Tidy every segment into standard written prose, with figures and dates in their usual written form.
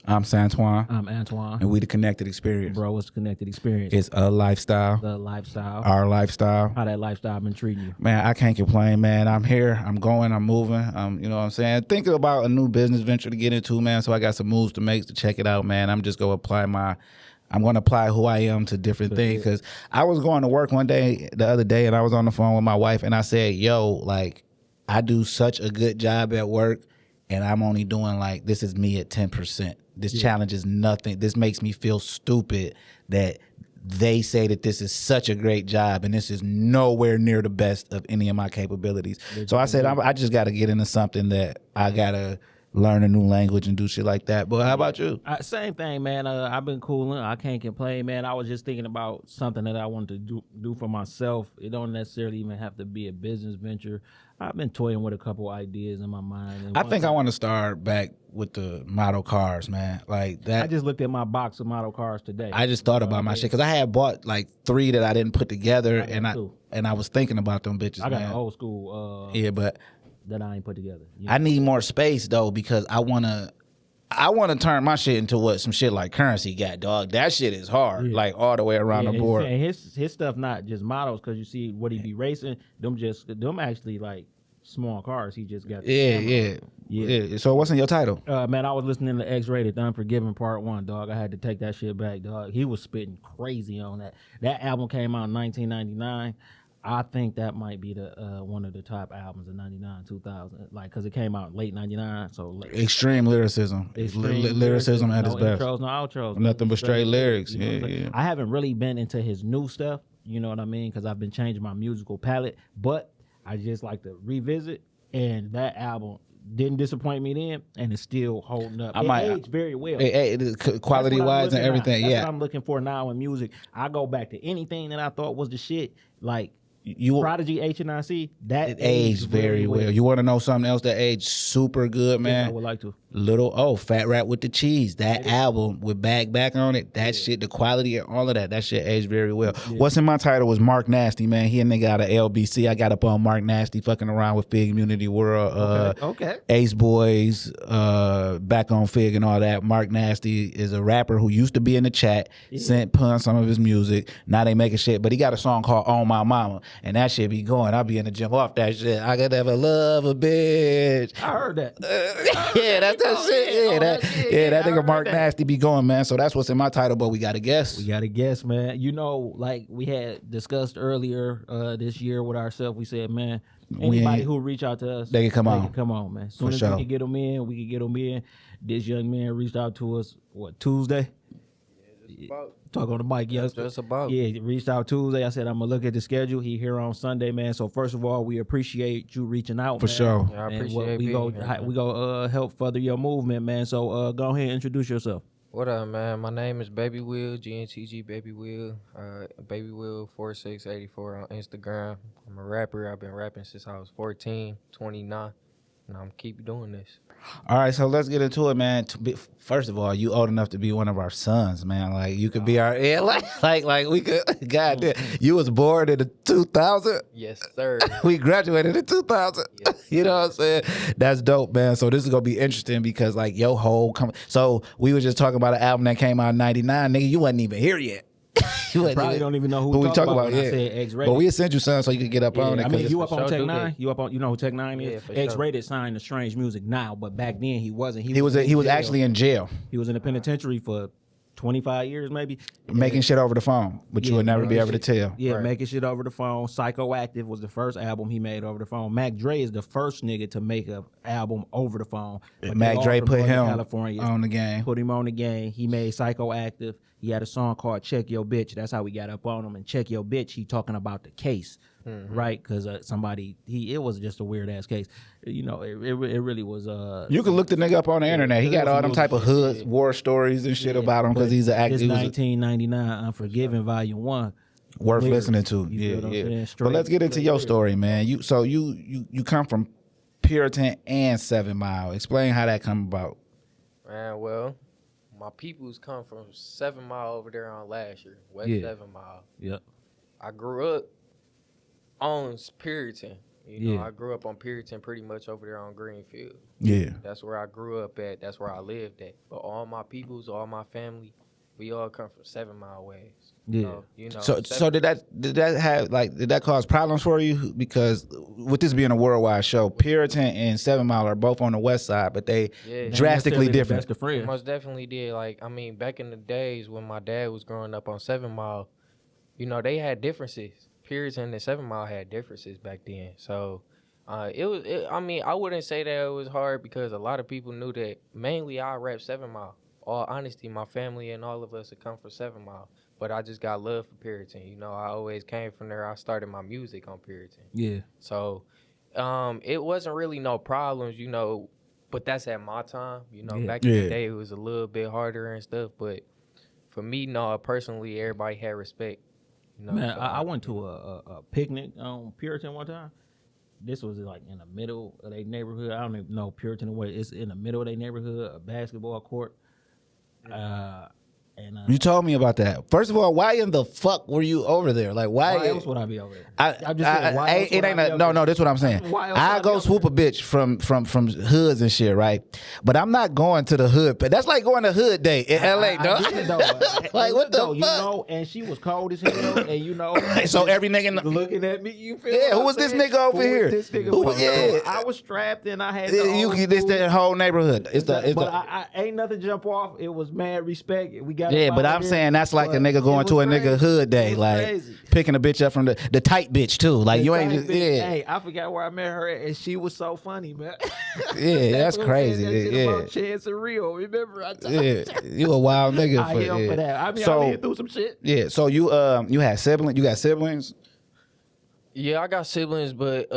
I'm Santoine. I'm Antoine. And we the Connected Experience. Bro, what's the Connected Experience? It's a lifestyle. The lifestyle. Our lifestyle. How that lifestyle been treating you? Man, I can't complain, man. I'm here. I'm going. I'm moving. You know what I'm saying? Thinking about a new business venture to get into, man. So I got some moves to make to check it out, man. I'm just going to apply who I am to different things. Because I was going to work the other day, and I was on the phone with my wife, and I said, yo, like, I do such a good job at work, and I'm only doing this is me at 10%. This challenge is nothing. This makes me feel stupid that they say that this is such a great job and this is nowhere near the best of any of my capabilities. So I said, I just got to get into something that I got to learn a new language and do shit like that. But how about you? Same thing, man. I've been cooling. I can't complain, man. I was just thinking about something that I wanted to do for myself. It don't necessarily even have to be a business venture. I've been toying with a couple ideas in my mind. I think I want to start back with the model cars, man. Like that. I just looked at my box of model cars today. I just thought about my shit because I had bought 3 that I didn't put together, and I was thinking about them bitches. I got man. an old school. But that I ain't put together. I need more space though because I wanna turn my shit into what some shit like Currency got, dog. That shit is hard, all the way around the board. And his stuff not just models because you see what he be racing. Them actually small cars. He just got. Yeah. So what's in your title? Man, I was listening to X-Rated, The Unforgiven Part 1, dog. I had to take that shit back, dog. He was spitting crazy on that. That album came out in 1999. I think that might be the one of the top albums of 99, 2000, because it came out late 99. So extreme lyricism, lyricism at its best. No intros, no outros, nothing but straight lyrics. Yeah. I haven't really been into his new stuff. You know what I mean? Because I've been changing my musical palette, but I just like to revisit. And that album didn't disappoint me then, and it's still holding up. It aged very well. Quality wise and everything. That's what I'm looking for now in music. I go back to anything that I thought was the shit, like Prodigy, HNIC, that it aged very well. You want to know something else that aged super good, man? Yeah, I would like to. Fat Rat with the Cheese. That album with back on it, that shit, the quality and all of that shit aged very well. Yeah. What's in my title was Mark Nasty, man. He and they got a LBC. I got up on Mark Nasty fucking around with Fig Community World, Ace Boys, back on Fig and all that. Mark Nasty is a rapper who used to be in the chat, sent Pun some of his music. Now they making shit, but he got a song called On My Mama, and that shit be going. I'll be in the gym off that shit. I could never love a bitch. I heard that. That's that shit. That nigga Mark Nasty be going, man. So that's what's in my title, but we got to guess. We got to guess, man. You know, like we had discussed earlier this year with ourselves, we said, man, anybody who reach out to us, they can come on. Come on, man. As soon as we can get them in, we can get them in. This young man reached out to us, Tuesday? Talk on the mic, yes. Just about. Yeah, he reached out Tuesday. I said, I'm going to look at the schedule. He here on Sunday, man. So, first of all, we appreciate you reaching out, For man. sure. Yeah, I appreciate we go help further your movement, man. So, go ahead and introduce yourself. What up, man? My name is Baby Will, GNTG Baby Will. Baby Will 4684 on Instagram. I'm a rapper. I've been rapping since I was 14, 29, and I'm keep doing this. All right, so let's get into it, man. First of all, you old enough to be one of our sons, man. Like you could be our like we could. Goddamn, you was born in the 2000. Yes, sir. We graduated in 2000. Yes, you know what I'm saying? That's dope, man. So this is gonna be interesting because your whole So we were just talking about an album that came out in '99, nigga. You wasn't even here yet. You probably don't even know who we talk about. I said X-Rated. But we sent you something so you could get up on it. I mean, you up on Tech 9? You up on? You know who Tech 9 is? Yeah, X-Rated signed to Strange Music now, but back then he wasn't. He was actually in jail. He was in the penitentiary for 25 years, maybe. Making shit over the phone, but you would never be able to tell. Yeah, right. Making shit over the phone. Psychoactive was the first album he made over the phone. Mac Dre is the first nigga to make an album over the phone. Mac Dre put him California, on the game. Put him on the game. He made Psychoactive. He had a song called Check Your Bitch. That's how we got up on him. And Check Your Bitch, he talking about the case, right? Because it was just a weird ass case. You know, it really was. You can look the nigga up on the internet. He got all them type of hood war stories and shit about him because he's an actor. It's 1999 Unforgiven Volume 1. Worth listening to. Yeah. But let's get into your story, man. You come from Puritan and 7 Mile. Explain how that come about. Man, well, my peoples come from 7 Mile over there on Lasher, West 7 Mile. Yep. I grew up on Puritan. You know, I grew up on Puritan pretty much over there on Greenfield. Yeah. That's where I grew up at. That's where I lived at. But all my peoples, all my family, we all come from 7 Mile ways. Yeah. So did that cause problems for you? Because with this being a worldwide show, Puritan and 7 Mile are both on the west side, but they drastically different. It most definitely did. Like, I mean, back in the days when my dad was growing up on 7 Mile, you know, they had differences. Puritan and 7 Mile had differences back then. So I mean, I wouldn't say that it was hard because a lot of people knew that mainly I rap 7 Mile. All honesty, my family and all of us had come from 7 Mile. But I just got love for Puritan. You know, I always came from there. I started my music on Puritan. Yeah. So it wasn't really no problems, you know, but that's at my time. You know, back in the day, it was a little bit harder and stuff. But for me, no, personally, everybody had respect. You know, Man, so I went to a picnic on Puritan one time. This was like in the middle of their neighborhood. I don't even know Puritan way. It's in the middle of their neighborhood, a basketball court. You told me about that. First of all, why in the fuck were you over there? Like, why else would I be over there? No, that's what I'm saying. I go swoop a bitch from hoods and shit, right? But I'm not going to the hood. But that's like going to hood day in LA, dog. Like, what the fuck? You know, and she was cold as hell, and you know. So every nigga looking at me, you feel? Yeah, who was this nigga over here? This nigga I was strapped and I had this the whole neighborhood. I ain't nothing jump off. It was mad respect. We got. Yeah, but I'm saying that's like a nigga going to a nigga hood day, like picking a bitch up from the tight bitch too. Like you ain't just Hey, I forgot where I met her at, and she was so funny, man. Yeah, that's crazy. Yeah, Chance and Rio. Remember, you a wild nigga for that. I mean, I been through some shit. Yeah, so you had siblings. You got siblings? Yeah, I got siblings, but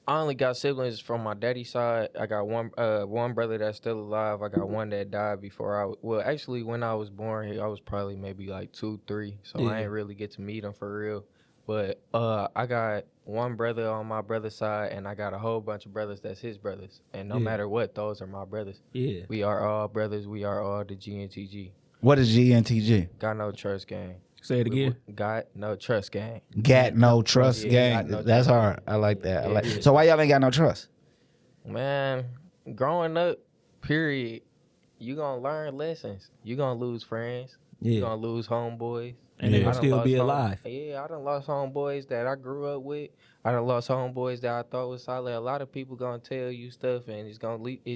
I only got siblings from my daddy's side. I got one brother that's still alive. I got one that died before actually, when I was born, I was probably maybe like 2, 3. So I ain't really get to meet him for real. But I got one brother on my brother's side, and I got a whole bunch of brothers that's his brothers. And no matter what, those are my brothers. Yeah. We are all brothers. We are all the GNTG. What is GNTG? Got no trust gang. Say it again. Got no trust gang. Got no trust gang. That's hard. I like that. So why y'all ain't got no trust? Man, growing up, period, you gonna learn lessons. You gonna lose friends. You gonna lose homeboys. And they gonna still be alive. I done lost homeboys that I grew up with. I done lost homeboys that I thought was solid. A lot of people gonna tell you stuff, and it's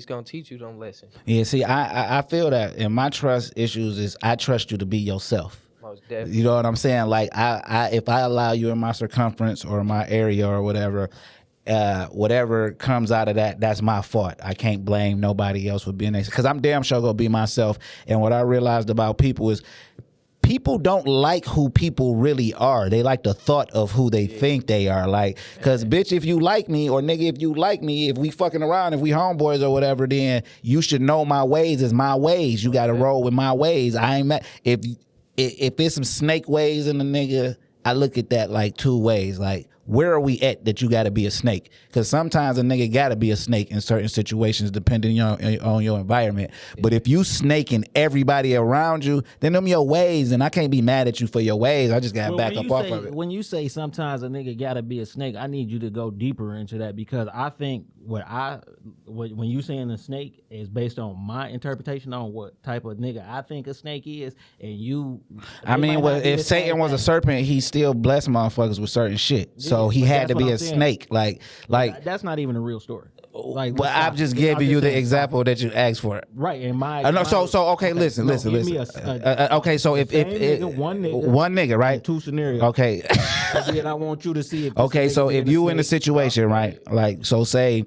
gonna teach you them lessons. Yeah, see, I feel that, and my trust issues is I trust you to be yourself. Most definitely. You know what I'm saying? Like if I allow you in my circumference or my area or whatever, whatever comes out of that, that's my fault. I can't blame nobody else for being there because I'm damn sure gonna be myself. And what I realized about people is people don't like who people really are. They like the thought of who they think they are. Like, cause bitch, if you like me, or nigga, if you like me, if we fucking around, if we homeboys or whatever, then you should know my ways is my ways. You gotta roll with my ways. I ain't mad. If it's some snake ways in the nigga, I look at that like 2 ways. Like, where are we at that you got to be a snake? Because sometimes a nigga got to be a snake in certain situations depending on your environment. But if you snaking everybody around you, then them your ways, and I can't be mad at you for your ways. I just got to back up off of it. When you say sometimes a nigga got to be a snake, I need you to go deeper into that because I think when you saying a snake is based on my interpretation on what type of nigga I think a snake is, and you. I mean, if Satan was a serpent, he still blessed motherfuckers with certain shit. So he had to be a snake. Like that's not even a real story. Like, but I'm just giving you the example that you asked for. Right, in my okay, listen. Okay, so if one nigga, right? 2 scenarios. Okay. And I want you to see if okay, so if you in a situation, right? Like, so say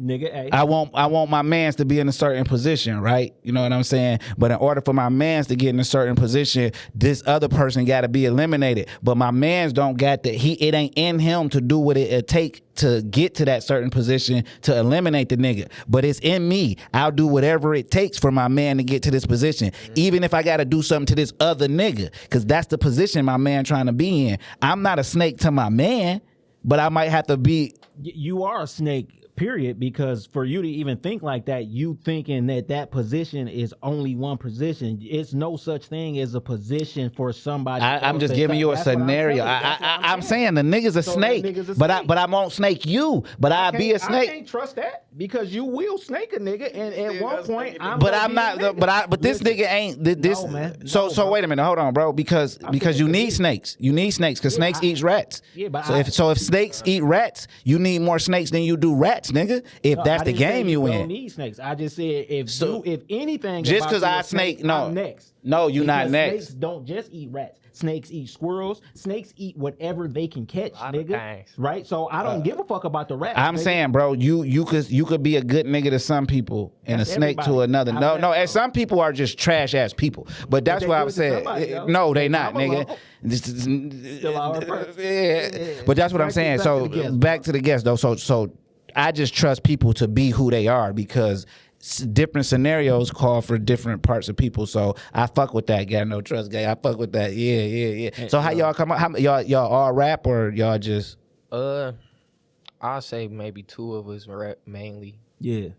nigga A. I want my mans to be in a certain position, right? You know what I'm saying? But in order for my mans to get in a certain position, this other person got to be eliminated. But my mans don't got it ain't in him to do what it take to get to that certain position to eliminate the nigga. But it's in me. I'll do whatever it takes for my man to get to this position, even if I got to do something to this other nigga, because that's the position my man trying to be in. I'm not a snake to my man, but I might have to be. You are a snake Period, because for you to even think like that, you thinking that position is only one position. It's no such thing as a position for somebody. I'm just giving you a scenario. I'm saying the nigga's a snake, but I won't snake you. But I'll be a snake. I can't trust that because you will snake a nigga, and at one point, But this nigga ain't this. No, man. So No, bro. wait a minute, hold on, bro. Because you need snakes. You need snakes because snakes eat rats. Yeah, but if snakes eat rats, you need more snakes than you do rats, nigga. If that's the game you don't in. need snakes. I just said if anything, Just about because you I a snake, no, I'm next. No, you not Because next. Snakes don't just eat rats. Snakes eat squirrels. Snakes eat whatever they can catch, nigga. Right? So I don't give a fuck about the rats. I'm saying, bro, you could be a good nigga to some people and a snake to another. No, and some people are just trash ass people. But that's what I was saying. No, they not, nigga. Still our person. Yeah. But that's what I'm saying. So back to the guest though. So I just trust people to be who they are because different scenarios call for different parts of people. So I fuck with that. Got no trust, guy. I fuck with that. Yeah. So how y'all come up? How y'all all rap or y'all just? I'll say maybe two of us rap mainly. Yeah.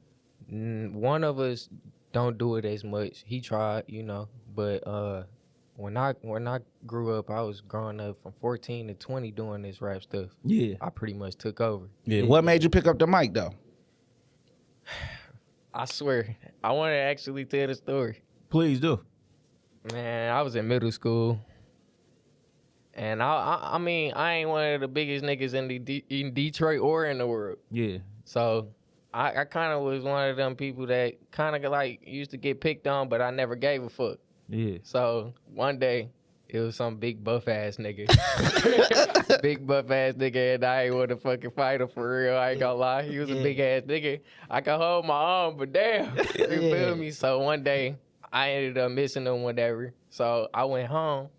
One of us don't do it as much. He tried, but when I grew up, I was growing up from 14 to 20 doing this rap stuff. Yeah. I pretty much took over. Yeah. What made you pick up the mic though? I swear, I want to actually tell the story. Please do. Man, I was in middle school, and I mean, I ain't one of the biggest niggas in Detroit or in the world. Yeah. So I kind of was one of them people that kind of like used to get picked on, but I never gave a fuck. Yeah. So one day, it was some big buff ass nigga. Big buff ass nigga, and I ain't want to fucking fight him for real. I ain't gonna lie. He was a big ass nigga. I could hold my arm, but damn. You feel me? So one day, I ended up missing him, whatever. So I went home,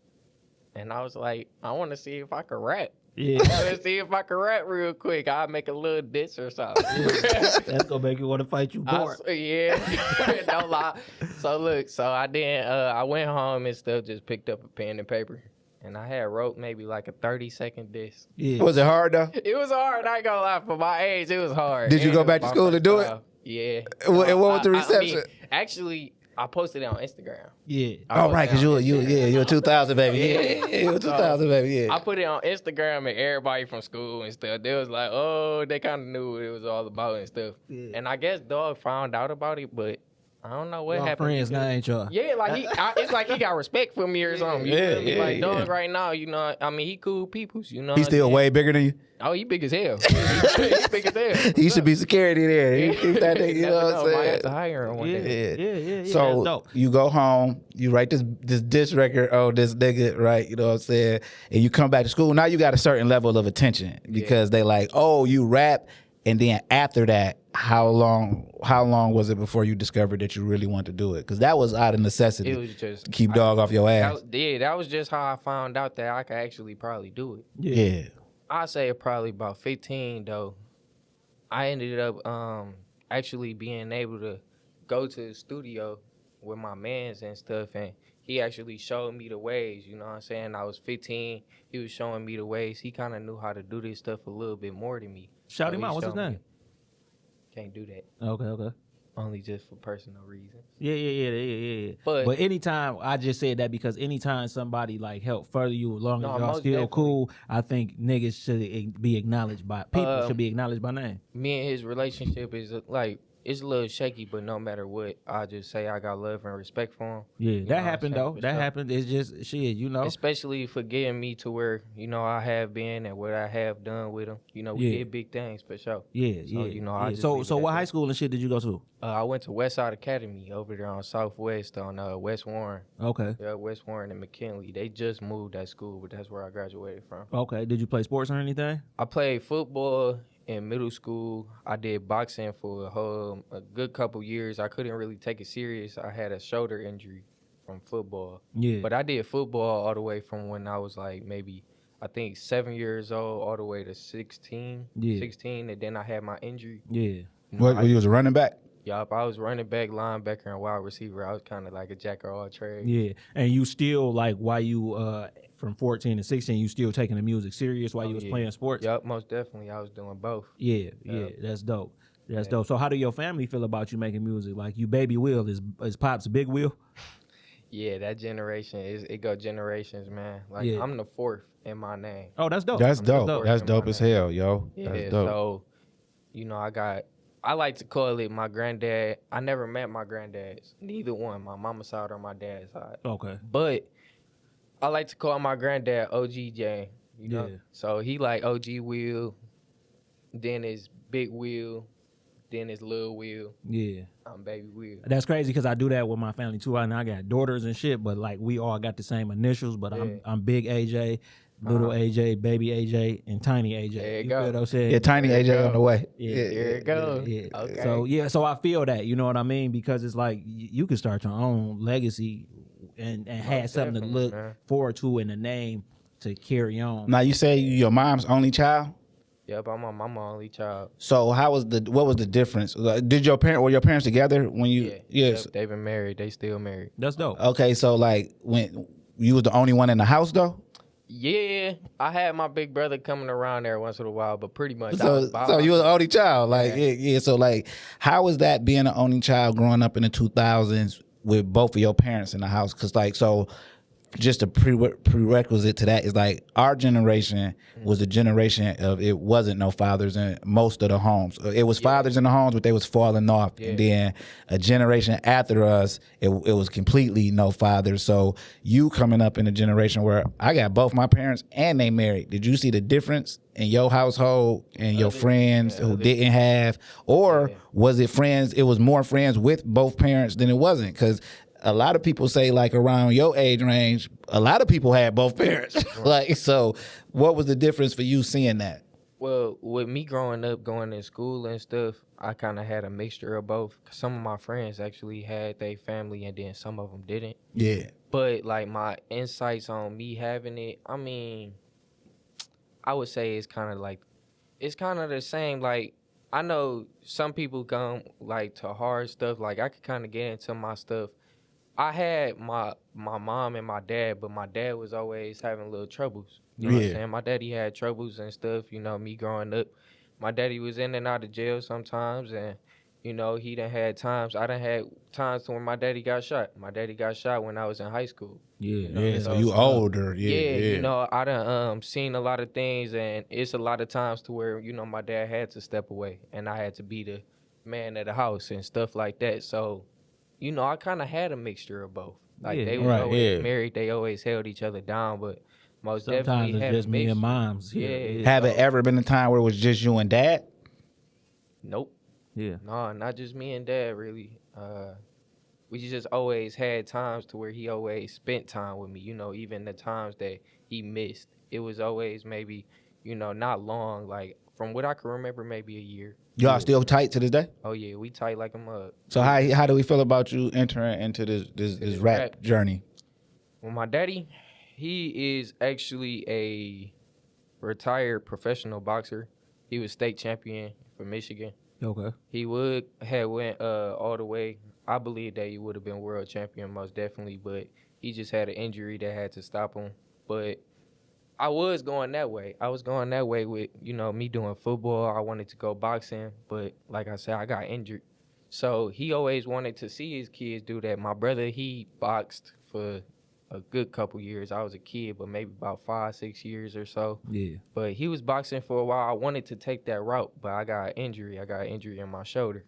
and I was like, I want to see if I could rap. Yeah. Let's see if I can rap real quick. I'll make a little diss or something. That's gonna make you want to fight you more. Yeah, don't lie. So look, I didn't. I went home and stuff. Just picked up a pen and paper, and I had wrote maybe like a 30-second diss. Yeah. Was it hard though? It was hard. I ain't gonna lie. For my age, it was hard. Did you go back to school to do it? Yeah. And what was the reception? Actually, I posted it on Instagram. Yeah. Oh right, cause you're a 2000 baby. Yeah, you're a 2000 baby. Yeah. I put it on Instagram and everybody from school and stuff. They was like, oh, they kind of knew what it was all about and stuff. Yeah. And I guess dog found out about it, but I don't know what happened. Friends now, ain't y'all? Yeah, like it's like he got respect for me or something. You feel me? Like dog right now, I mean, he cool peoples. He's still way bigger than you. Oh, he big as hell. He big as hell. He should be security there. He that nigga, you know what I'm saying? Might have to hire him one day. Yeah. So you go home, you write this diss record on this nigga, right? You know what I'm saying? And you come back to school. Now you got a certain level of attention because they like, oh, you rap. And then after that, how long was it before you discovered that you really wanted to do it? Because that was out of necessity. It was just to keep dog off your ass. That was just how I found out that I could actually probably do it. Yeah. I say probably about 15 though. I ended up actually being able to go to the studio with my mans and stuff, and he actually showed me the ways. You know what I'm saying? I was 15. He was showing me the ways. He kind of knew how to do this stuff a little bit more than me. Shout him out. What's his name? Can't do that. Okay. Only just for personal reasons. Yeah. But anytime, I just said that because anytime somebody like help further you along as y'all still definitely. Cool, I think niggas should be acknowledged by people should be acknowledged by name. Me and his relationship is like it's a little shaky, but no matter what, I just say I got love and respect for him. Yeah, that happened though. That happened. It's just shit, you know. Especially for getting me to where I have been and what I have done with him. We did big things for sure. Yeah. So what high school and shit did you go to? I went to Westside Academy over there on Southwest on West Warren. Okay. Yeah, West Warren and McKinley. They just moved that school, but that's where I graduated from. Okay. Did you play sports or anything? I played football in middle school. I did boxing for a good couple years. I couldn't really take it serious. I had a shoulder injury from football. Yeah. But I did football all the way from when I was like maybe, I think 7 years old all the way to 16. Yeah. 16, and then I had my injury. Yeah. You was a running back? Yup, I was running back, linebacker, and wide receiver. I was kind of like a jack of all trades. Yeah, and you still like while you from 14 to 16, you still taking the music serious while you was playing sports? Yup, most definitely. I was doing both. Yeah, that's dope. That's dope. So how do your family feel about you making music? Like you baby Will, is Pops Big Will? Yeah, that generation it go generations, man. Like Yeah. I'm the fourth in my name. Oh, that's dope. That's I'm the dope. fourth That's in dope my as name. hell, yo. Yeah, That's dope. so I like to call it my granddad. I never met my granddads, neither one, my mama's side or my dad's side. Okay. But I like to call my granddad OG J. You know, Yeah. so he like OG Will, then it's Big Will, then it's Lil Will. Yeah. I'm Baby Will. That's crazy because I do that with my family too. I got daughters and shit, but like we all got the same initials. But Yeah. I'm Big AJ, Little AJ, Baby AJ, and Tiny AJ. There you You go. feel what I'm saying? Yeah, Tiny There you AJ go. on the way. Yeah. There it goes. Yeah. Okay. So I feel that, you know what I mean? Because it's like you can start your own legacy and have something to definitely, look man. forward to in the name to carry on. Now you say you your mom's only child. Yep, I'm my only child. So what was the difference? Did were your parents together when you? Yeah. Yes. Yep, they've been married. They still married. That's dope. Okay, so like when you was the only one in the house though. Yeah, I had my big brother coming around there once in a while, but pretty much I So was by so you were the myself. only child, like Yeah. yeah. So like, how was that being the only child growing up in the 2000s with both of your parents in the house? Because like so. Just a prerequisite to that is like our generation was a generation of it wasn't no fathers in most of the homes. It was fathers in the homes, but they was falling off. Yeah. And then a generation after us, it was completely no fathers. So you coming up in a generation where I got both my parents and they married. Did you see the difference in your household and your friends who didn't have, or was it friends? It was more friends with both parents than it wasn't because. A lot of people say like around your age range, a lot of people had both parents. Like, so what was the difference for you seeing that? Well, with me growing up, going to school and stuff, I kind of had a mixture of both. Some of my friends actually had their family, and then some of them didn't. Yeah. But like my insights on me having it, I mean, I would say it's kind of the same. Like I know some people come like to hard stuff. Like I could kind of get into my stuff. I had my mom and my dad, but my dad was always having little troubles. You know what I'm saying? My daddy had troubles and stuff, you know, me growing up. My daddy was in and out of jail sometimes, and, you know, he done had times. I done had times when my daddy got shot. My daddy got shot when I was in high school. Yeah. Yeah, so you older. Yeah. You know, I done seen a lot of things, and it's a lot of times to where, you know, my dad had to step away, and I had to be the man of the house and stuff like that. So, you know, I kind of had a mixture of both. Like, they was always married. They always held each other down, but most Sometimes definitely it's had just a me and mixture. moms. Yeah. Have it ever been a time where it was just you and dad? Nope. Yeah. No, not just me and dad, really. We just always had times to where he always spent time with me. You know, even the times that he missed, it was always maybe, you know, not long. Like, from what I can remember, maybe a year. Y'all still tight to this day? Oh, yeah, we tight like a mug. So how do we feel about you entering into this rap journey? Well, my daddy, he is actually a retired professional boxer. He was state champion for Michigan. Okay. He had went all the way. I believe that he would have been world champion most definitely, but he just had an injury that had to stop him. But I was going that way. I was going that way with, you know, me doing football. I wanted to go boxing, but like I said, I got injured. So he always wanted to see his kids do that. My brother, he boxed for a good couple years. I was a kid, but maybe about 5-6 years or so. Yeah. But he was boxing for a while. I wanted to take that route, but I got injury. I got injury in my shoulder.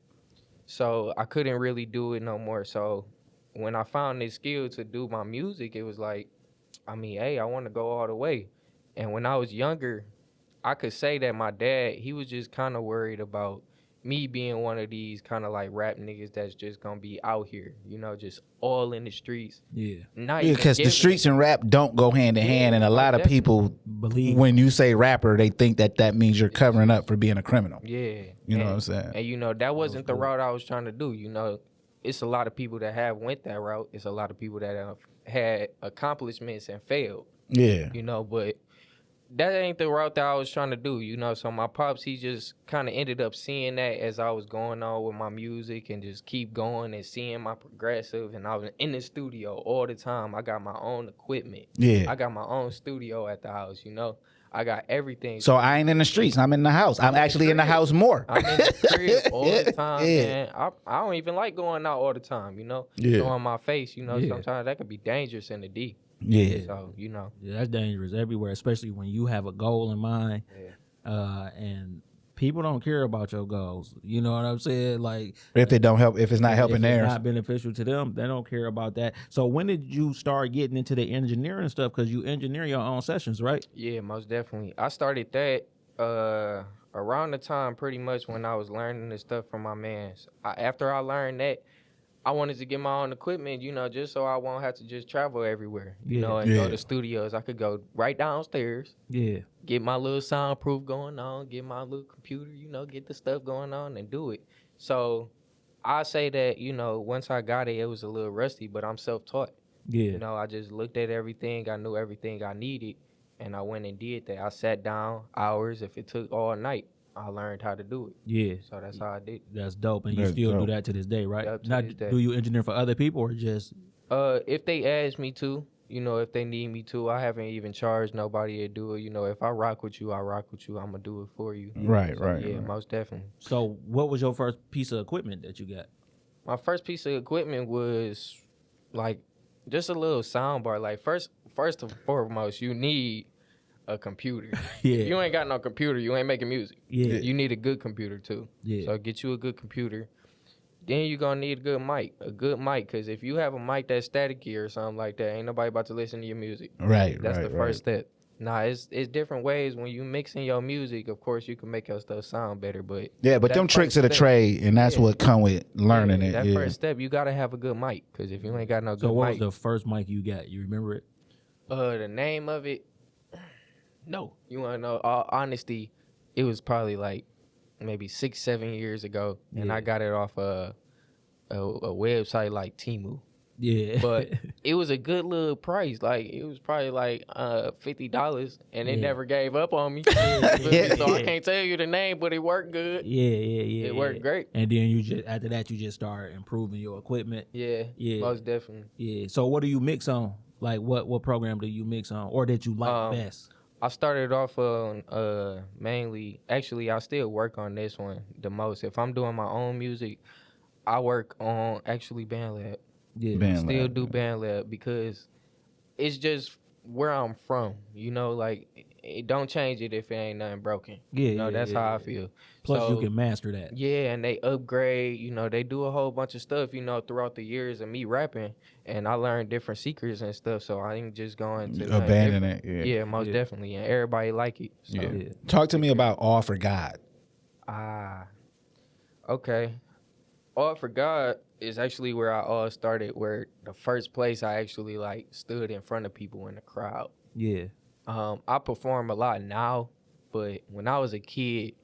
So I couldn't really do it no more. So when I found this skill to do my music, it was like, I mean, hey, I want to go all the way. And when I was younger, I could say that my dad, he was just kind of worried about me being one of these kind of like rap niggas that's just going to be out here, you know, just all in the streets. Yeah. Because the streets and rap don't go hand in hand, and a lot of people believe when you say rapper, they think that means you're covering up for being a criminal. Yeah. You know what I'm saying? And, you know, that wasn't the route I was trying to do. You know, it's a lot of people that have went that route. It's a lot of people that have had accomplishments and failed. Yeah. You know, but that ain't the route that I was trying to do, you know. So my pops, he just kind of ended up seeing that as I was going on with my music and just keep going and seeing my progressive. And I was in the studio all the time. I got my own equipment. Yeah. I got my own studio at the house, you know. I got everything. So I ain't in the streets. I'm in the house. I'm actually in the house more. I'm in the crib all the time, Yeah. man. I don't even like going out all the time, you know? Yeah. Showing my face, you know, Yeah. sometimes that could be dangerous in the D. Yeah. So, you know. Yeah, that's dangerous everywhere, especially when you have a goal in mind, and people don't care about your goals. You know what I'm saying? Like, If it don't help, if it's not helping if theirs. it's not beneficial to them, they don't care about that. So when did you start getting into the engineering stuff? Because you engineer your own sessions, right? Yeah, most definitely. I started that around the time pretty much when I was learning this stuff from my mans. After I learned that, I wanted to get my own equipment, you know, just so I won't have to just travel everywhere, you know, and go to studios. I could go right downstairs, get my little soundproof going on, get my little computer, you know, get the stuff going on and do it. So I say that, you know, once I got it, it was a little rusty, but I'm self-taught. Yeah. You know, I just looked at everything. I knew everything I needed, and I went and did that. I sat down hours. If it took all night, I learned how to do it. Yeah. So that's how I did. That's dope. And you That's still dope. do that to this day, right? Yep, to Now, this day. do you engineer for other people or just... If they ask me to, you know, if they need me to, I haven't even charged nobody to do it. You know, if I rock with you, I rock with you. I'm going to do it for you. Right, So, right. Yeah, right. most definitely. So what was your first piece of equipment that you got? My first piece of equipment was, like, just a little sound bar. Like, first and foremost, you need a computer. Yeah. If you ain't got no computer, you ain't making music. Yeah. You need a good computer too. Yeah. So get you a good computer. Then you're gonna need a good mic. Because if you have a mic that's staticky or something like that, ain't nobody about to listen to your music. Right, That's right, the first step. Nah, it's different ways when you mixing your music. Of course, you can make your stuff sound better, but Yeah, but that them tricks of the first step- trade, and that's what come with learning it. That Yeah. first step, you gotta have a good mic. Because if you ain't got no good So what mic, was the first mic you got? You remember it? the name of it, no. You wanna know? All honesty, it was probably like maybe 6-7 years ago, and Yeah. I got it off a website like Temu. Yeah. But it was a good little price. Like it was probably like $50, and it Yeah. never gave up on me. So I can't tell you the name, but it worked good. Yeah. It worked great. And then you just after that you just start improving your equipment. Yeah, most definitely. Yeah. So what do you mix on? Like what program do you mix on, or that you like best? I started off on mainly. Actually, I still work on this one the most. If I'm doing my own music, I work on actually BandLab. Yeah. Still do BandLab because it's just where I'm from. You know, like it don't change it if it ain't nothing broken. Yeah, You know, that's how I feel. Plus So, you can master that. Yeah, and they upgrade. You know, they do a whole bunch of stuff. You know, throughout the years of me rapping, and I learned different secrets and stuff. So I ain't just going to nothing Abandon different. it. Yeah. Yeah, most definitely, and everybody like it. So. Yeah. Talk to me about All for God. Okay. All for God is actually where I all started, where the first place I actually like stood in front of people in the crowd. Yeah. I perform a lot now, but when I was a kid,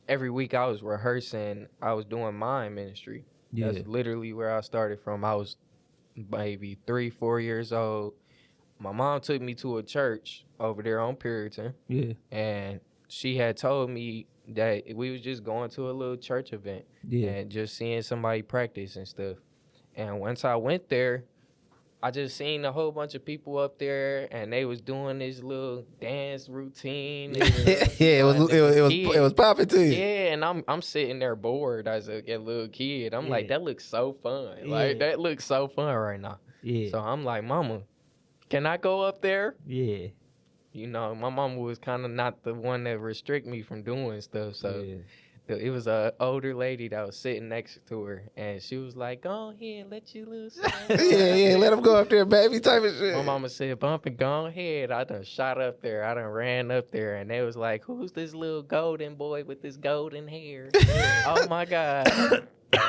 every week I was rehearsing, I was doing mime ministry. Yeah. That's literally where I started from. I was maybe 3-4 years old. My mom took me to a church over there on Puritan. Yeah. And she had told me that we was just going to a little church event and just seeing somebody practice and stuff. And once I went there, I just seen a whole bunch of people up there, and they was doing this little dance routine. Yeah, it was popping to you. Yeah, and I'm sitting there bored as a little kid. I'm like, that looks so fun. Like that looks so fun right now. Yeah. So I'm like, Mama, can I go up there? Yeah. You know, my mama was kind of not the one that restrict me from doing stuff. So it was a older lady that was sitting next to her, and she was like, "Go ahead, let you loose." Yeah, let him go up there, baby, type of shit. My mama said, "Bumping, go ahead." I done shot up there. I done ran up there, and they was like, "Who's this little golden boy with this golden hair?" Oh my God!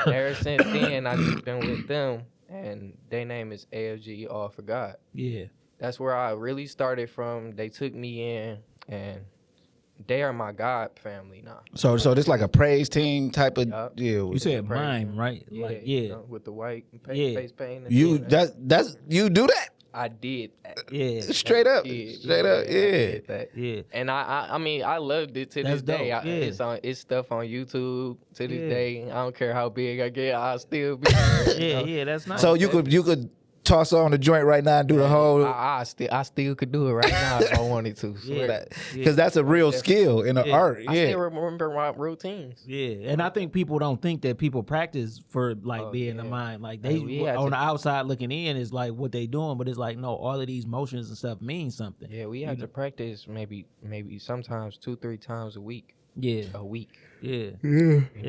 Ever since then, I just been with them, and their name is AFG All for God. Yeah. That's where I really started from. They took me in, and they are my God family now. So this like a praise team type of Yup. deal. You said praise mime, him. right? Yeah, Like, you know, with the white face paint. And You stuff. that's you do that I did that. Yeah. straight up, Yeah, straight up, I yeah. did that. Yeah. And I mean, I loved it to That's this day. dope, yeah. It's stuff on YouTube to this Yeah. day. I don't care how big I get, I'll still be. Yeah, yeah, that's nice. So you could toss on the joint right now and do the whole. I still could do it right now if I wanted to. Because that's a real skill in the art. I still remember my routines. Yeah, and I think people don't think that people practice for like being the mind. Like they on the outside looking in is like what they doing, but it's like no, all of these motions and stuff mean something. Yeah, we have to practice maybe sometimes 2-3 times a week. Yeah, a week. Yeah,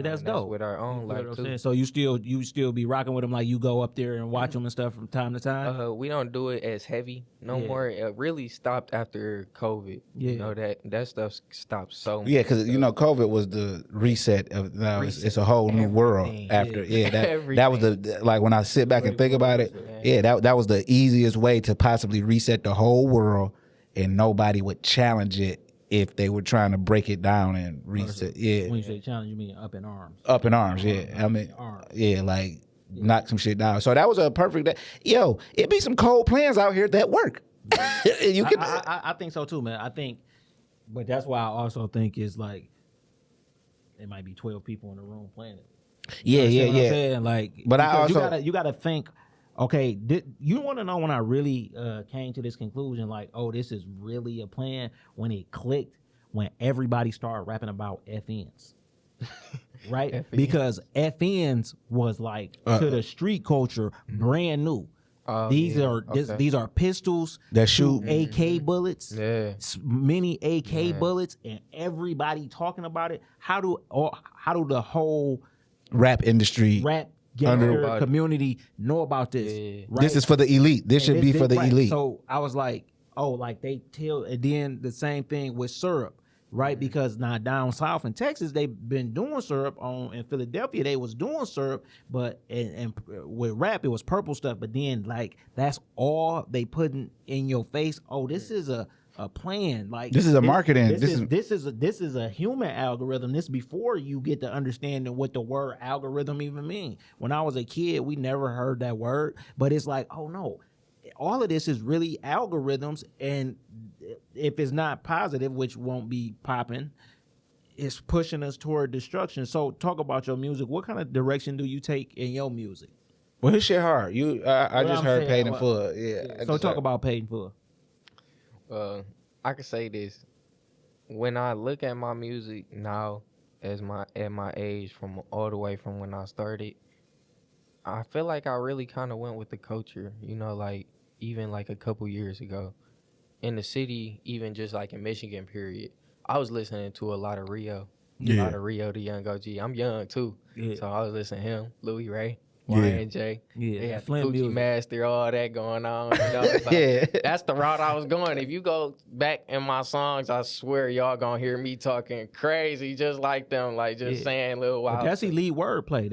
that's dope. With our own life too. So you still be rocking with them, like you go up there and watch them and stuff from time to time. We don't do it as heavy no more. It really stopped after COVID. Yeah, you know that stuff stopped so much. Yeah, because COVID was the reset of now. It's a whole new world after. That was the like when I sit back and think about it. That was the easiest way to possibly reset the whole world, and nobody would challenge it. If they were trying to break it down and reset, When you say challenge, you mean up in arms? Up in arms, I mean, like knock some shit down. So that was a perfect. Yo, it be some cold plans out here that work. I think so too, man. I think, but that's why I also think it's like it might be 12 people in the room playing it. Yeah. I'm saying? Like, but I also you gotta think. Okay, you want to know when I really came to this conclusion, like, oh, this is really a plan, when it clicked, when everybody started rapping about FNs, right? FNs. Because FNs was like, to the street culture, brand new. These are pistols that shoot AK bullets, many AK bullets, and everybody talking about it. How do the whole rap industry gangster community know about this? Right? This is for the elite. This should be for the elite. So I was like, oh, like they tell, and then the same thing with syrup, right? Because now down south in Texas, they've been doing syrup. In Philadelphia, they was doing syrup, but and with rap, it was purple stuff. But then like that's all they putting in your face. Oh, this is a plan. Like this is a marketing. This is a human algorithm. This before you get to understanding what the word algorithm even mean. When I was a kid, we never heard that word, but it's like, oh no, all of this is really algorithms, and if it's not positive, which won't be popping, it's pushing us toward destruction. So talk about your music. What kind of direction do you take in your music? Well, his shit hard. I just heard Paid in Full. Yeah. So talk about Paid in Full. I could say this. When I look at my music now, at my age, from all the way from when I started, I feel like I really kind of went with the culture. You know, like even like a couple years ago, in the city, even just like in Michigan, period, I was listening to a lot of Rio. A lot of Rio, the young OG. I'm young too, so I was listening to him, Louis Ray. Y&J. They had the Coochie Master, all that going on. You know? So that's the route I was going. If you go back in my songs, I swear y'all gonna hear me talking crazy just like them, like just saying little wild. But that's elite wordplay.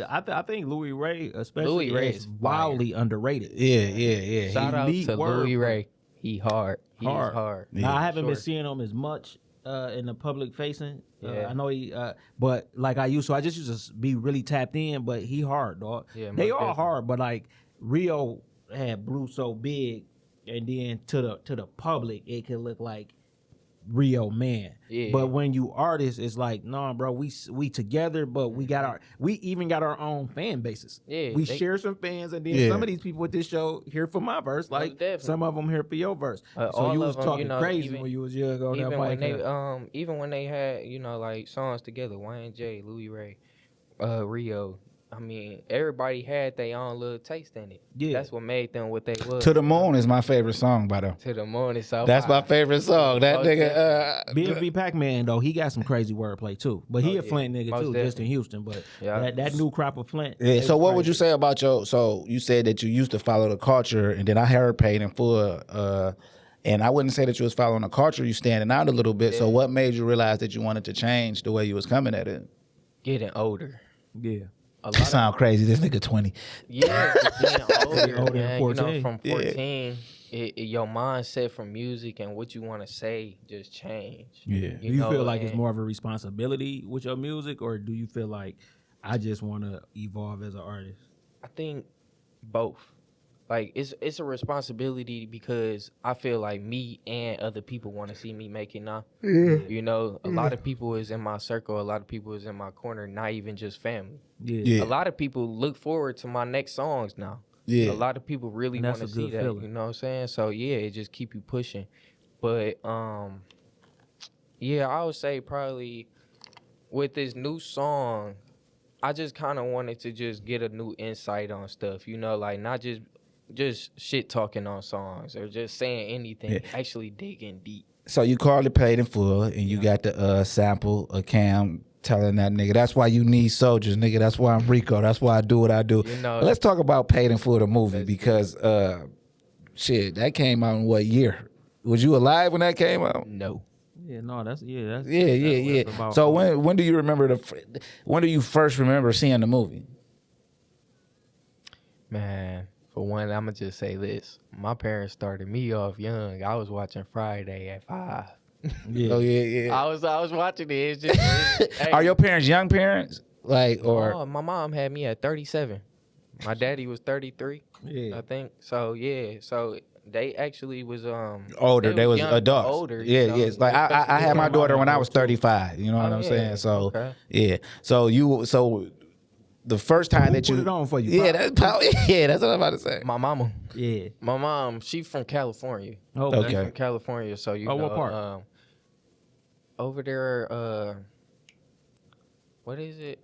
I think Louis Ray, especially, Louis Ray is wildly underrated. Yeah. Shout out to Louis Ray. He hard. He's hard. Now I haven't been seeing him as much in the public facing. I know he, but like I just used to be really tapped in. But he hard, dog. Yeah, they all hard, but like Rio had blew so big, and then to the public, it could look like Rio man. But when you artists, it's like, nah, bro, we together, but we even got our own fan bases. We share some fans, and then some of these people with this show here for my verse, like some of them here for your verse. So you was talking crazy when you was young on that mic. Even when they had, like songs together, Y&J, Louis Ray, Rio. I mean, everybody had their own little taste in it. That's what made them what they was. To the Moon is my favorite song by them. To the Moon is so That's my favorite song. That nigga. BFB Pac-Man, though, he got some crazy wordplay, too. But he a Flint nigga, too, just in Houston. But that new crop of Flint. Yeah, so what would you say about so you said that you used to follow the culture, and then I heard Paid in Full, and I wouldn't say that you was following the culture, you standing out a little bit. So what made you realize that you wanted to change the way you was coming at it? Getting older. Yeah. That sound crazy. This nigga 20. Yeah, getting older, man. From 14, your mindset from music and what you want to say just changed. Yeah. Do you feel like it's more of a responsibility with your music, or do you feel like I just want to evolve as an artist? I think both. Like it's a responsibility because I feel like me and other people want to see me make it now. A lot of people is in my circle, a lot of people is in my corner, not even just family. A lot of people look forward to my next songs now. Yeah. A lot of people really And want that's to a see good that. feeling. You know what I'm saying? So yeah, it just keep you pushing. But yeah, I would say probably with this new song, I just kind of wanted to just get a new insight on stuff. You know, like not just shit talking on songs or just saying anything. Yeah. Actually digging deep. So you called it Paid in Full, and you got the sample of Cam telling that nigga, that's why you need soldiers, nigga. That's why I'm Rico. That's why I do what I do. You know, Let's talk about Paid in Full, the movie, Let's because shit, that came out in what year? Was you alive when that came out? no. Yeah, no, that's Yeah. what it's about. So when do you remember when do you first remember seeing the movie? Man, for one, I'ma just say this. My parents started me off young. I was watching Friday at 5. Yeah. Oh yeah. I was watching it. It's just, hey. Are your parents young parents? Like, or Oh, my mom had me at 37. My daddy was 33, Yeah. I think. So yeah, so they actually was older? They was young, adults. older. Yeah, you know, yeah. It's like I especially had my came daughter out when I in was 02. 35. You know what Oh, I'm yeah. saying? So Okay. yeah. So the first time that Who you put it on for you? Yeah, Pop? that's probably, yeah. That's what I'm about to say. My mama. Yeah. My mom, she from California. Okay. She from California, so you know. what part? Over there, what is it?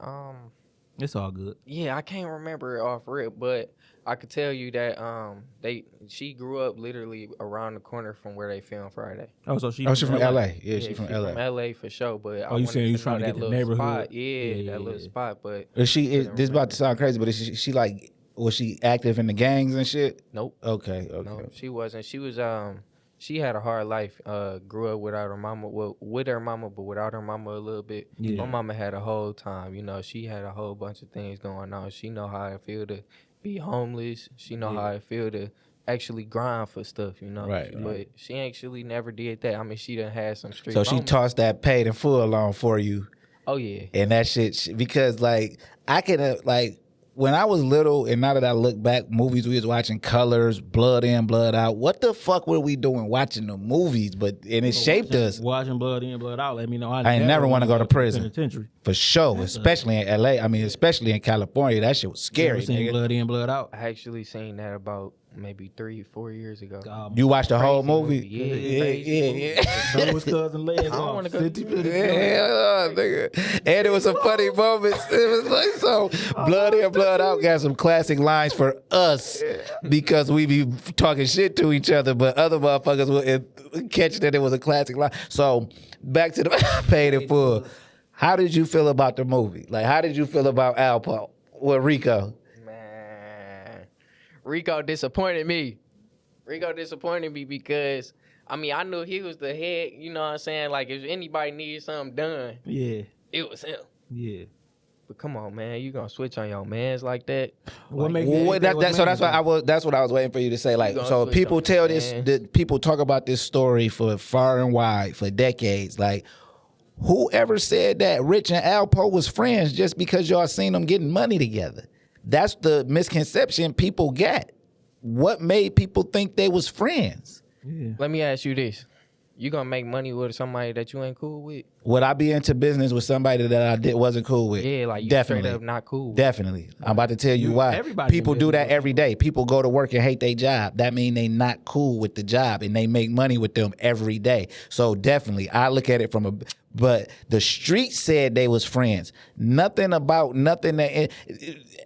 It's all good. Yeah, I can't remember it off rip, but I could tell you that she grew up literally around the corner from where they filmed Friday. Oh, so she's She's from LA. Yeah, she's from She LA. from LA for sure. But I you wanted saying you to trying know to that get the little neighborhood? spot. Yeah, that little spot. But Is she? couldn't This about to sound crazy, but is she like? Was she active in the gangs and shit? nope. Okay. No, she wasn't. She was she had a hard life. Grew up without her mama. Well, with her mama, but without her mama a little bit. Yeah. My mama had a whole time. You know, she had a whole bunch of things going on. She know how it feel to be homeless. She know how it feel to actually grind for stuff. You know, Right. But she actually never did that. I mean, she done had some street. So she moments. tossed that Paid in Full on for you, Oh yeah. and that shit because like I can like. When I was little, and now that I look back, movies we was watching, Colors, Blood In, Blood Out. What the fuck were we doing watching the movies? And it shaped us Watching Blood In, Blood Out. Let me know. I ain't never wanna go to prison. Penitentiary. for sure, especially in LA. I mean, especially in California. That shit was scary. Seen Nigga. Blood In, Blood Out. I actually seen that about maybe 3-4 years ago. You watched the whole Crazy movie? Yeah. Those cousin legs. I don't want to go. Yeah, nigga. And it was some funny moments. It was like so Blood In, Blood Out got some classic lines for us because we be talking shit to each other, but other motherfuckers will catch that it was a classic line. So back to the Paid in Full. How did you feel about the movie? Like, how did you feel about Alpo with Rico? Man, Rico disappointed me. Because I mean I knew he was the head. You know what I'm saying? Like if anybody needed something done, Yeah. it was him. Yeah. But come on, man, you gonna switch on your mans like that? What Like, make you think they was So that's mad? why that's what I was waiting for you to say. Like, You gonna so switch people on tell your this, man. people talk about this story for far and wide for decades. Like, whoever said that Rich and Alpo was friends just because y'all seen them getting money together? That's the misconception people got. What made people think they was friends? Yeah. Let me ask you this: you gonna make money with somebody that you ain't cool with? Would I be into business with somebody that I wasn't cool with? Yeah, like you definitely. straight up not cool with. Definitely. I'm about to tell you why. everybody People in do that business. every day. People go to work and hate their job. That mean they not cool with the job and they make money with them every day. So definitely, I look at it but the street said they was friends. Nothing about nothing that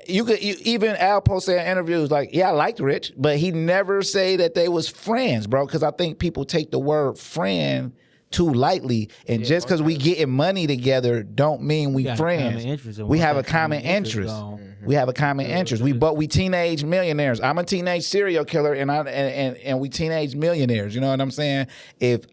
even Alpo said in interviews like, yeah, I liked Rich, but he never say that they was friends, bro. Because I think people take the word friend too lightly, and just because we getting money together don't mean we got a friends. common interest, and We once have a that common common interest interest. gone- We have a common interest. We teenage millionaires. I'm a teenage serial killer, and we teenage millionaires. You know what I'm saying? If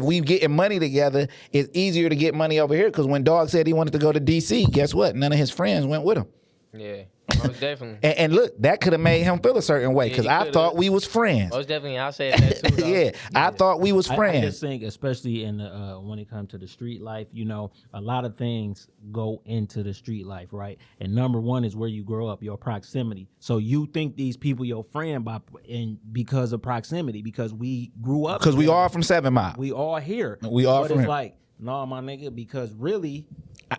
we getting money together, it's easier to get money over here. Because when Dog said he wanted to go to DC, guess what? None of his friends went with him. Yeah, most definitely. And look, that could have made him feel a certain way because Yeah, he I coulda. thought we was friends. Most definitely, I said that too. Though. Yeah, I thought we was I friends. just think, especially in the when it comes to the street life, you know, a lot of things go into the street life, right? And number one is where you grow up, your proximity. So you think these people your friend because of proximity, because we grew up. Because we together. all from 7 Mile. We all here. We all but from it's here. like, no, my nigga, because really,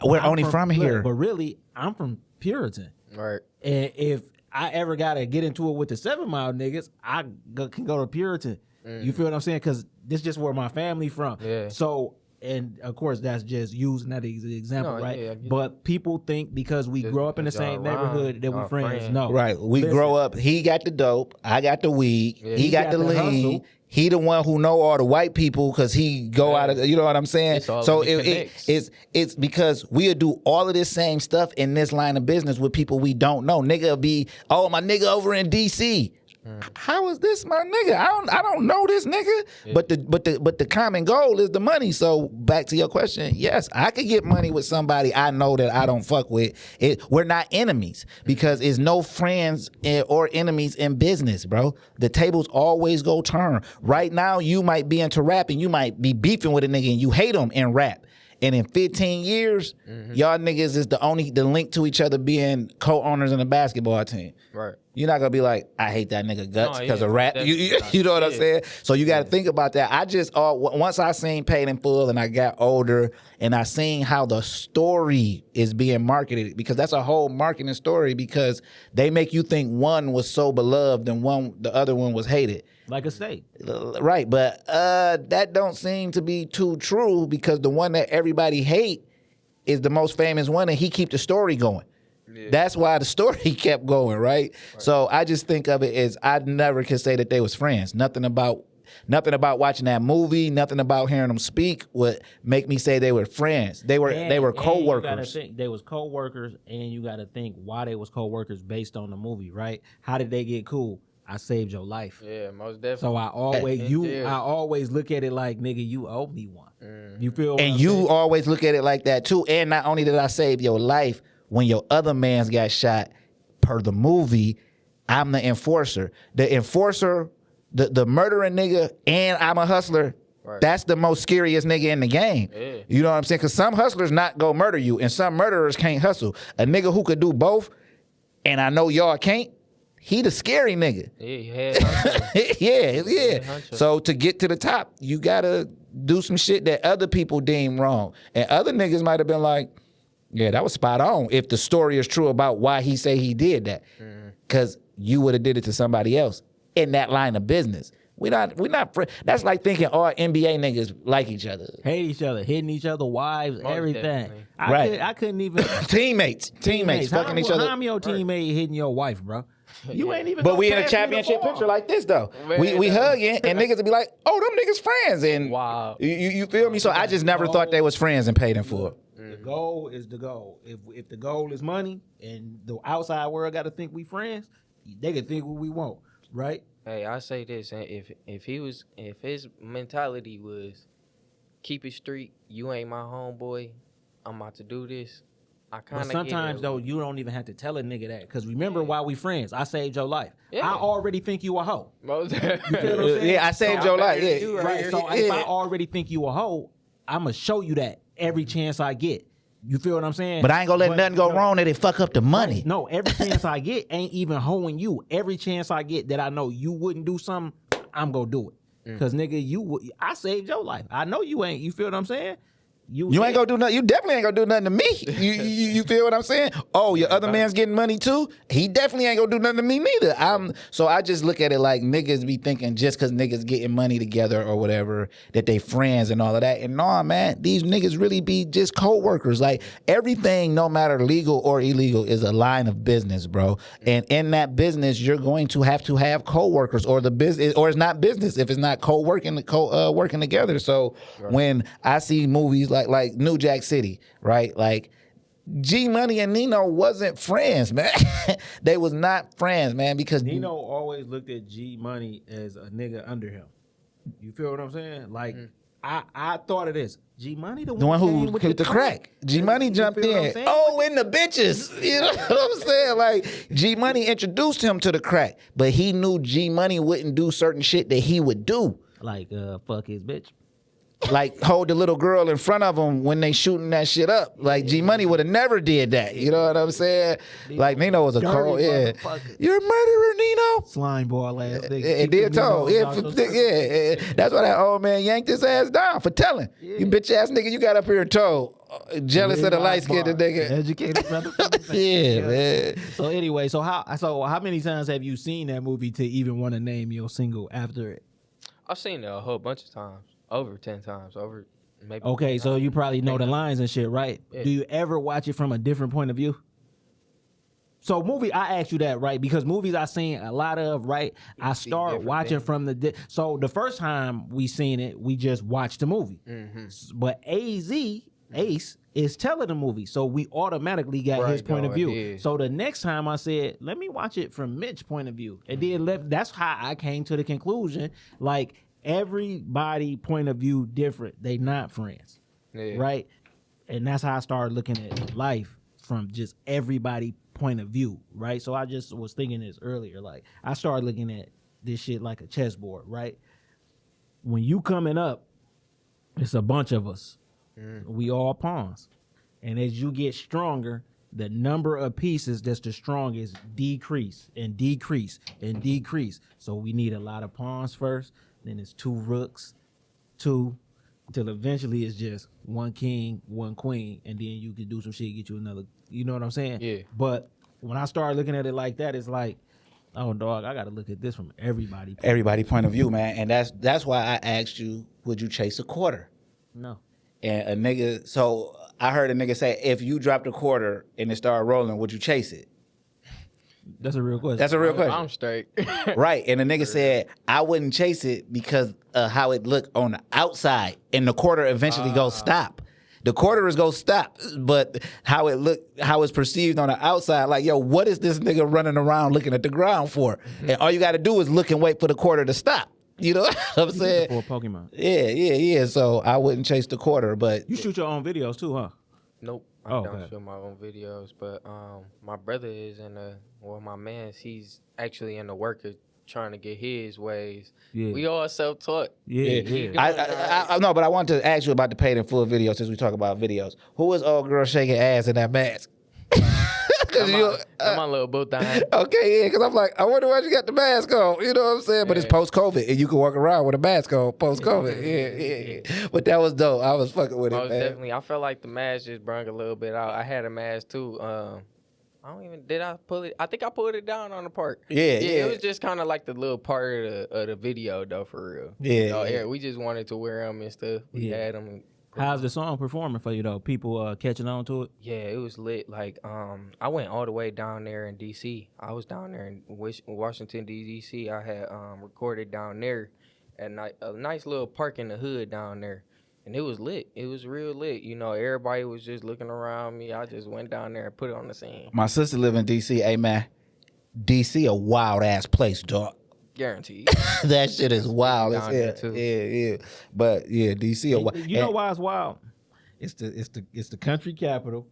We're I'm only from here. But really, I'm from Puritan. Right. And if I ever gotta get into it with the 7 Mile niggas, can go to Puritan. You feel what I'm saying? Because this just where my family from. Yeah. So, and of course, that's just using that as an example, No, right? yeah, I get But people think because we Just grow up in the because y'all same neighborhood that around, we y'all friends. friends. No, Right. We Listen, grow up. He got the dope. I got the weed. Yeah. He got the lean. hustle. He the one who know all the white people because he go out of. You know what I'm saying? It's all So in the connects. it's because we'll do all of this same stuff in this line of business with people we don't know. Nigga be my nigga over in DC. How is this my nigga? I don't know this nigga. Yeah. But the common goal is the money. So back to your question, yes, I could get money with somebody I know that I don't fuck with. We're not enemies because it's no friends or enemies in business, bro. The tables always go turn. Right now, you might be into rap and you might be beefing with a nigga and you hate him in rap. And in 15 years, y'all niggas is the link to each other being co-owners in a basketball team. Right. You're not gonna be like, I hate that nigga guts No, because yeah, of rap. You know what I'm saying? So you got to think about that. I just once I seen Paid in Full and I got older and I seen how the story is being marketed, because that's a whole marketing story, because they make you think one was so beloved and the other one was hated. like a state. Right, but that don't seem to be too true, because the one that everybody hate is the most famous one and he keep the story going. Yeah. That's why the story kept going, right? So I just think of it as, I never could say that they was friends. Nothing about watching that movie, nothing about hearing them speak would make me say they were friends. They were co-workers. They was co-workers, and you got to think why they was co-workers based on the movie, right? How did they get cool? I saved your life. Yeah, most definitely. So I always look at it like, nigga, you owe me one. You feel? And you always look at it like that too. And not only did I save your life, when your other man's got shot, per the movie, I'm the enforcer. The enforcer, the murdering nigga, and I'm a hustler. Right. That's the most scariest nigga in the game. Yeah. You know what I'm saying? Because some hustlers not go murder you, and some murderers can't hustle. A nigga who could do both, and I know y'all can't, he the scary nigga. Yeah. So to get to the top, you gotta do some shit that other people deem wrong. And other niggas might have been like, yeah, that was spot on, if the story is true about why he say he did that. Because you would have did it to somebody else in that line of business. We're not that's like thinking all NBA niggas like each other. Hate each other, hitting each other, wives, everything. I couldn't even... Teammates fucking each other. How your teammate hitting your wife, bro? You ain't even... But we in a championship picture like this, though. We hugging, and niggas will be like, oh, them niggas friends. And wow. You feel me? So I just never thought they was friends and Paid in Full. The goal is the goal. If the goal is money and the outside world got to think we friends, they can think what we want, right? Hey, I say this, and if his mentality was keep it street, you ain't my homeboy, I'm about to do this. But sometimes though, you don't even have to tell a nigga that, because remember why we friends. I saved your life. Yeah. I already think you a hoe. You feel what I'm saying? Yeah, I saved your life. Yeah, right. So if I already think you a hoe, I'm gonna show you that every chance I get. You feel what I'm saying? But I ain't gonna let nothing go wrong that it fuck up the money. No, every chance I get ain't even hoeing you. Every chance I get that I know you wouldn't do something, I'm gonna do it. Cause nigga, I saved your life. I know you ain't. You feel what I'm saying? You ain't gonna do nothing. You definitely ain't gonna do nothing to me. You feel what I'm saying? Oh, your other man's getting money too? He definitely ain't gonna do nothing to me neither. So I just look at it like niggas be thinking just cause niggas getting money together or whatever that they friends and all of that. And nah, man, these niggas really be just co-workers. Like everything, no matter legal or illegal, is a line of business, bro. And in that business, you're going to have co-workers, or the business, or it's not business if it's not working together. So when I see movies like New Jack City, right? Like G Money and Nino wasn't friends, man. They was not friends, man, because Nino always looked at G Money as a nigga under him. You feel what I'm saying? Like I thought of this. G Money the one who hit the crack. G Money jumped in. Oh, and the bitches. You know what I'm saying? Like G Money introduced him to the crack, but he knew G Money wouldn't do certain shit that he would do. Like fuck his bitch. like hold the little girl in front of him when they shooting that shit up. Like G Money would have never did that. You know what I'm saying? Like Nino was a Dirty cold, yeah. motherfucker. You're a murderer, Nino. Slime ball ass nigga. It Kick did them told. Ninos Yeah, out yeah. That's why that old man yanked his ass down for telling. You bitch ass nigga, you got up here and told. Jealous of the light skinned nigga. Educated motherfucker. Yeah, man. So anyway, so how many times have you seen that movie to even want to name your single after it? I've seen it a whole bunch of times, over 10 times, over maybe. Okay, so you probably know the lines and shit, right? Yeah. Do you ever watch it from a different point of view? So I asked you that, right? Because movies I seen a lot of, right? I start different watching things. from so the first time we seen it, we just watched the movie. But Ace is telling the movie, so we automatically got his Right, point of go view. ahead. So the next time I said, let me watch it from Mitch's point of view. And then that's how I came to the conclusion, like everybody point of view different. They not friends. Yeah. Right? And that's how I started looking at life from just everybody point of view, right? So I just was thinking this earlier. Like I started looking at this shit like a chessboard, right? When you coming up, it's a bunch of us. We all pawns. And as you get stronger, the number of pieces that's the strongest decrease and decrease and decrease. So we need a lot of pawns first, then it's 2 rooks, 2, till eventually it's just 1 king, 1 queen, and then you can do some shit, get you another, you know what I'm saying? Yeah. But when I started looking at it like that, it's like, oh dog, I gotta look at this from everybody. Everybody point of view, man. And that's why I asked you, would you chase a quarter? No. And a nigga, so I heard a nigga say, if you dropped a quarter and it started rolling, would you chase it? That's a real question. That's a real question. I'm straight. Right. And the nigga said, I wouldn't chase it because of how it looked on the outside. And the quarter eventually goes stop. The quarter is go stop, but how it looked, how it's perceived on the outside, like, yo, what is this nigga running around looking at the ground for? And all you got to do is look and wait for the quarter to stop. You know what I'm saying? For a Pokemon. Yeah. So I wouldn't chase the quarter, but You shoot your own videos too, huh? Nope, I Oh, don't okay. shoot my own videos, but my brother is my man's, he's actually in the work of trying to get his ways. Yeah. We all self-taught. Yeah. I know, but I want to ask you about the paid in full video since we talk about videos. Who was old girl shaking ass in that mask? My little boot down. Okay, yeah, because I'm like, I wonder why you got the mask on. You know what I'm saying? But it's post-COVID, and you can walk around with a mask on post-COVID. Yeah. But that was dope. I was fucking with it, Most man. definitely. I felt like the mask just brung a little bit out. I had a mask too. Did I pull it? I think I pulled it down on the part. Yeah. It was just kind of like the little part of the video though, for real. Yeah. We just wanted to wear them and stuff. We had them. How's the song performing for you though? People catching on to it? Yeah, it was lit. Like, I went all the way down there in D.C. I was down there in Washington, D.C. I had recorded down there at night, a nice little park in the hood down there. And it was lit. It was real lit. You know, everybody was just looking around me. I just went down there and put it on the scene. My sister live in D.C. Hey, man, D.C. a wild-ass place, dog. Guaranteed. That shit is wild as Down there, hell. too. Yeah. But, yeah, D.C. a wild. You know why it's wild? It's the country capital.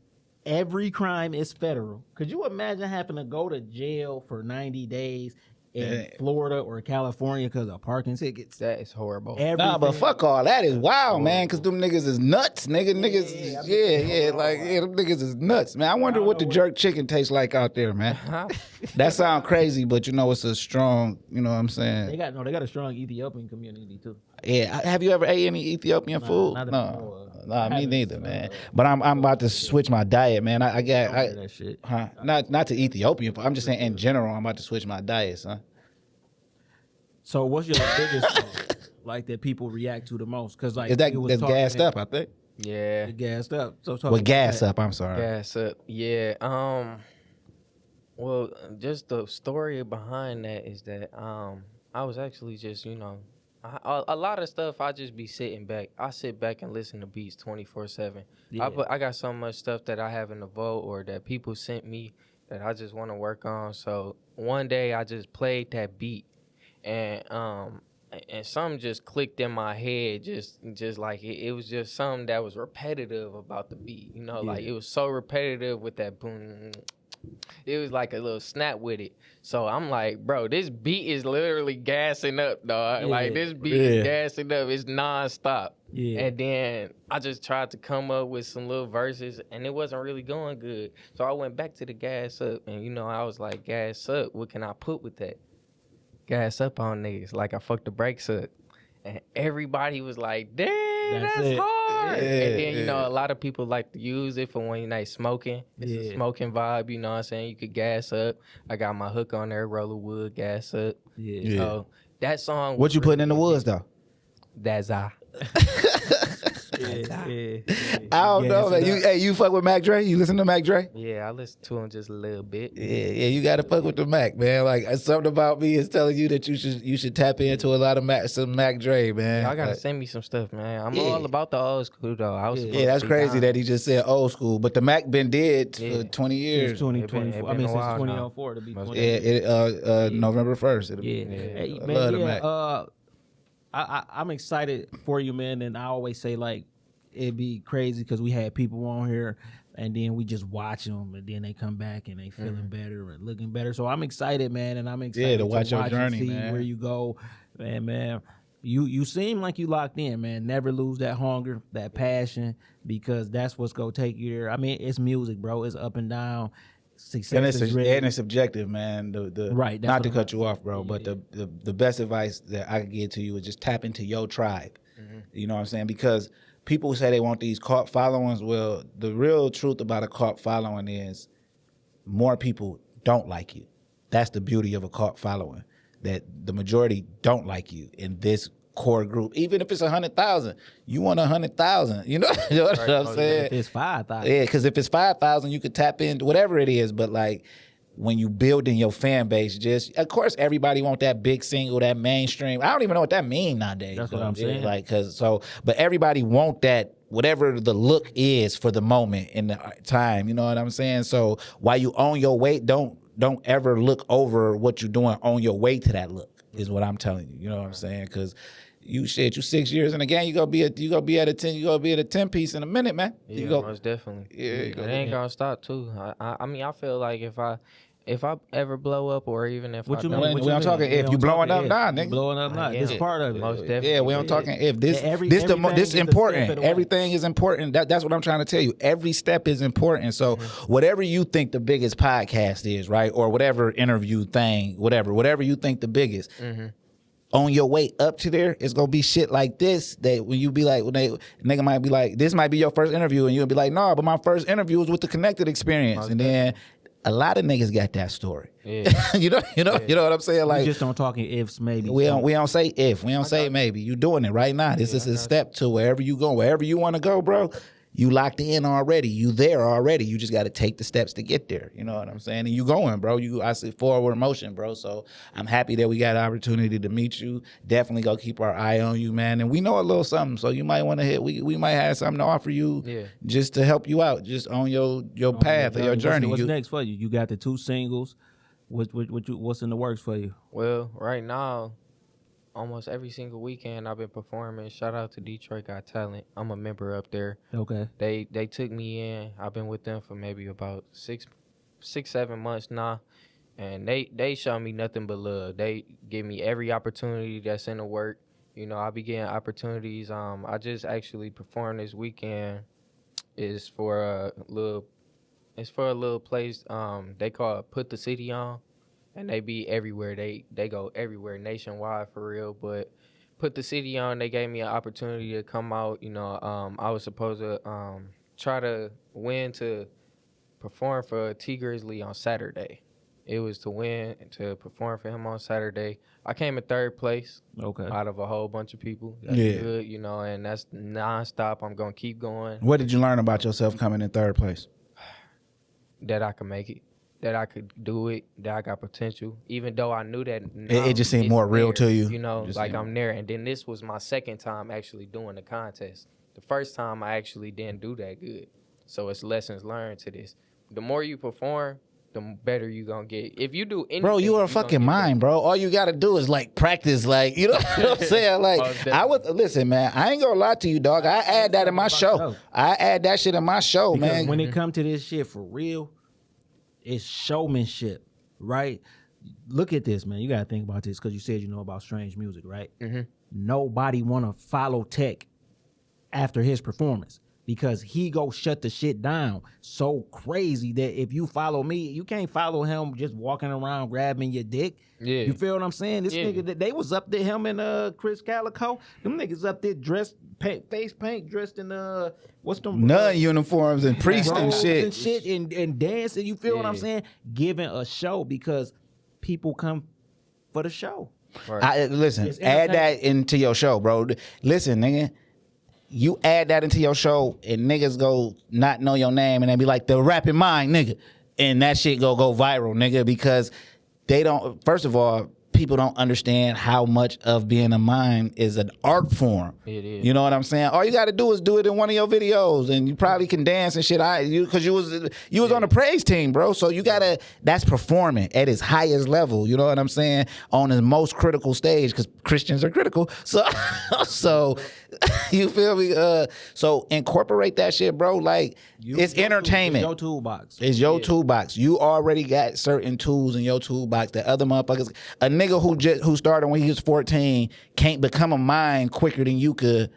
Every crime is federal. Could you imagine having to go to jail for 90 days in Florida or California because of parking tickets? That is horrible. Nah, but fuck all that is wild, man, because them niggas is nuts, nigga. Them niggas is nuts, man. I wonder what the jerk chicken tastes like out there, man. That sound crazy, but you know it's a strong, you know what I'm saying? They got a strong Ethiopian community too. Yeah, have you ever ate any Ethiopian food? not that No, I know nah, me haven't, neither, man. But I'm about to switch my diet, man. I That shit. not to Ethiopian food. I'm just saying in general, I'm about to switch my diet, son. So what's your biggest song, like that people react to the most? Because like Is that it was that's talking- gassed up? I think. Yeah. Gassed up. So talk With about gas that. up, I'm sorry. Gas up. Yeah. Well, just the story behind that is that I was actually just, you know, a lot of stuff I just be sitting back. I sit back and listen to beats 24/7. Yeah. I got so much stuff that I have in the vault or that people sent me that I just want to work on. So one day I just played that beat and something just clicked in my head, just like it was just something that was repetitive about the beat, you know, like it was so repetitive with that boom, it was like a little snap with it. So I'm like, bro, this beat is literally gassing up, dog. Yeah. Like this beat is gassing up. It's nonstop. Yeah. And then I just tried to come up with some little verses, and it wasn't really going good. So I went back to the gas up, and I was like, gas up. What can I put with that? Gas up on niggas. Like I fucked the brakes up. And everybody was like, damn, that's hard. Yeah, and then, a lot of people like to use it for when you're smoking. It's a smoking vibe, you know what I'm saying? You could gas up. I got my hook on there, roll of wood, gas up. Yeah. So that song. What you putting in the woods, though? That's I. Yeah. I don't know, man. You fuck with Mac Dre? You listen to Mac Dre? Yeah, I listen to him just a little bit. Yeah, you gotta fuck with the Mac, man. Like something about me is telling you that you should tap into a lot of some Mac Dre, man. Y'all gotta send me some stuff, man. I'm all about the old school though. I was that's crazy that he just said old school, but the Mac been dead for 20 years. Since 2024. I mean, since 2004 to be 20. November 1st. Hey, I man, love the Mac. I'm excited for you, man. And I always say, like, it'd be crazy because we had people on here and then we just watch them and then they come back and they feeling better and looking better. So I'm excited, man. And I'm excited to watch your journey, and see man. where you go. Man. You seem like you locked in, man. Never lose that hunger, that passion, because that's what's going to take you there. I mean, it's music, bro. It's up and down. Success And it's subjective, man. Right. Not to cut you off, bro, but the best advice that I could give to you is just tap into your tribe. You know what I'm saying? Because people say they want these cult followings. Well, the real truth about a cult following is more people don't like you. That's the beauty of a cult following, that the majority don't like you in this core group. Even if it's 100,000, you want 100,000. You know what I'm saying? If it's 5,000. Yeah, because if it's 5,000, you could tap into whatever it is. But like when you building your fan base, just of course everybody want that big single, that mainstream. I don't even know what that means nowadays. That's what I'm saying. Like but everybody want that, whatever the look is for the moment in the time. You know what I'm saying? So while you own your weight, don't ever look over what you're doing on your way to that look. Is what I'm telling you. You know what I'm saying? Because you 6 years in the game, you gonna be at a 10 piece in a minute, man. Yeah, most definitely. Yeah, it ain't gonna stop too. I mean, I feel like if I ever blow up, or even if we don't talking if you blowing up, nah, nigga. Blowing up, nah. This is part of it. Most definitely. Yeah, we don't talking if this is everything important. is a step of the way. Everything is important. That's what I'm trying to tell you. Every step is important. So whatever you think the biggest podcast is, right, or whatever interview thing, whatever you think the biggest. On your way up to there, it's gonna be shit like this that when you be like, nigga might be like, this might be your first interview, and you'll be like, no, but my first interview was with the Connected Experience, and then a lot of niggas got that story. Yeah. you know what I'm saying? Like, we just don't talk in ifs, maybe. We don't say if, we don't say maybe. You doing it right now. This is a step to wherever you go, wherever you want to go, bro. You locked in already. You there already. You just got to take the steps to get there. You know what I'm saying? And you going, bro. I see forward motion, bro. So I'm happy that we got an opportunity to meet you. Definitely go keep our eye on you, man. And we know a little something, so you might want to hit. We might have something to offer you, just to help you out, just on your path or your journey. What's next for you? You got the 2 singles. What's in the works for you? Well, right now, almost every single weekend I've been performing. Shout out to Detroit Got Talent. I'm a member up there. Okay. They took me in. I've been with them for maybe about 7 months now. And they show me nothing but love. They give me every opportunity that's in the work. I be getting opportunities. I just actually performed this weekend. It's for a little place they call it Put the City On. And they be everywhere. They go everywhere, nationwide for real. But Put the City On, they gave me an opportunity to come out. I was supposed to try to win to perform for T Grizzly on Saturday. It was to win to perform for him on Saturday. I came in 3rd place. Okay. Out of a whole bunch of people. That's good, and that's nonstop. I'm gonna keep going. What did you learn about yourself coming in 3rd place? That I can make it. That I could do it, that I got potential, even though I knew that it just seemed more real to you. Like I'm there. And then this was my 2nd time actually doing the contest. The first time I actually didn't do that good. So it's lessons learned to this. The more you perform, the better you gonna get. If you do anything, bro, you are a fucking mind, bro. All you gotta do is like practice, like you know what I'm saying. Like listen, man. I ain't gonna lie to you, dog. I add that in my show. I add that shit in my show, because man. When it come to this shit for real, It's showmanship, right? Look at this, man. You got to think about this because you said you know about strange music, right? Mm-hmm. Nobody want to follow Tech after his performance because he go shut the shit down so crazy that if you follow me, you can't follow him just walking around grabbing your dick. Yeah. You feel what I'm saying? This Yeah. nigga, they was up there, him and Chris Calico. Them niggas up there dressed, face paint, dressed in what's them? Nun uniforms and priests and robes shit. and dancing. You feel what I'm Yeah. saying? Giving a show because people come for the show. Right. Listen, It's add that entertaining. into your show, bro. Listen, nigga. You add that into your show and niggas go not know your name and they be like, the rapping mind, nigga. And that shit go viral, nigga, because they don't, first of all, people don't understand how much of being a mime is an art form. It is. You know what I'm saying? All you got to do is do it in one of your videos, and you probably can dance and shit. Because you was on the praise team, bro. So you gotta. That's performing at its highest level. You know what I'm saying? On the most critical stage, because Christians are critical. So you feel me? So incorporate that shit, bro. Like it's entertainment. Your toolbox. It's your toolbox. You already got certain tools in your toolbox that other motherfuckers. A nigga who started when he was 14 can't become a mind quicker than you could.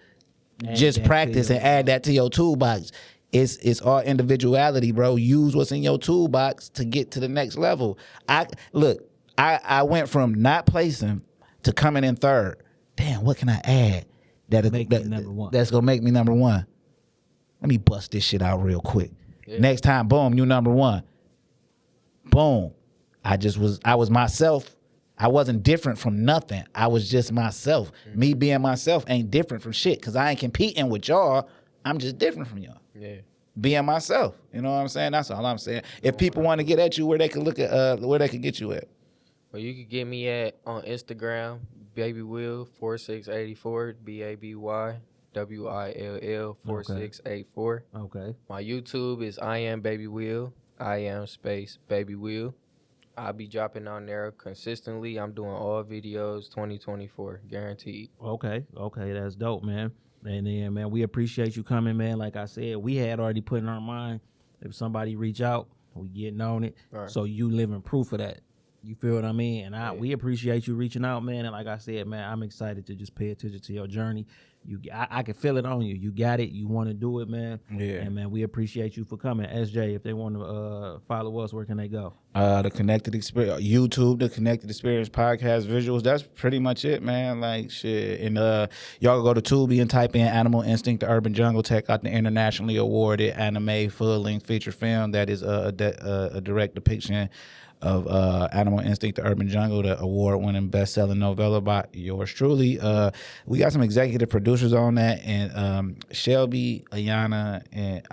Just practice and add that to your toolbox. It's all individuality, bro. Use what's in your toolbox to get to the next level. I went from not placing to coming in third. Damn, what can I add that's gonna make me number one? Let me bust this shit out real quick. Yeah. Next time, boom, you number one. Boom. I was myself. I wasn't different from nothing. I was just myself. Mm-hmm. Me being myself ain't different from shit because I ain't competing with y'all. I'm just different from y'all. Yeah. Being myself. You know what I'm saying? That's all I'm saying. If people want to get at you, where they can look at, where they can get you at. Well, you can get me on Instagram, BabyWill4684, BabyWill 4684. Okay. My YouTube is I am Baby Will. I am space Baby Will. I'll be dropping on there consistently. I'm doing all videos 2024, guaranteed. Okay, that's dope, man. And then, man, we appreciate you coming, man. Like I said, we had already put in our mind if somebody reach out, we getting on it. Right. So you living proof of that. You feel what I mean? And we appreciate you reaching out, man. And like I said, man, I'm excited to just pay attention to your journey. I can feel it on you. You got it. You want to do it, man. Yeah. And, man, we appreciate you for coming. SJ, if they want to follow us, where can they go? The Connected Experience, YouTube, the Connected Experience podcast visuals. That's pretty much it, man. Like, shit. And y'all go to Tubi and type in Animal Instinct, the Urban Jungle. Check out the internationally awarded anime full-length feature film that is a direct depiction of Animal Instinct, the Urban Jungle, the award-winning best-selling novella by yours truly. We got some executive producers on that, and Shelby, Ayana, and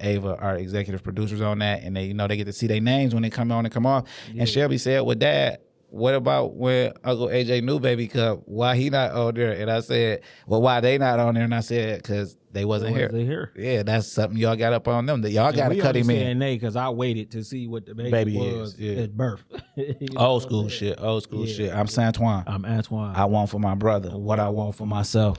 Ava are executive producers on that, and they get to see their names when they come on and come off. Yeah. And Shelby said, "Well, Dad, what about when Uncle AJ New Baby Cup? Why he not on there?" And I said, "Well, why they not on there?" And I said, "Because they wasn't here." Yeah, that's something y'all got up on them. That y'all got to cut him in. Because I waited to see what the baby was at birth. Old school shit. I'm Santoine. I'm Antoine. I want for my brother what I want for myself.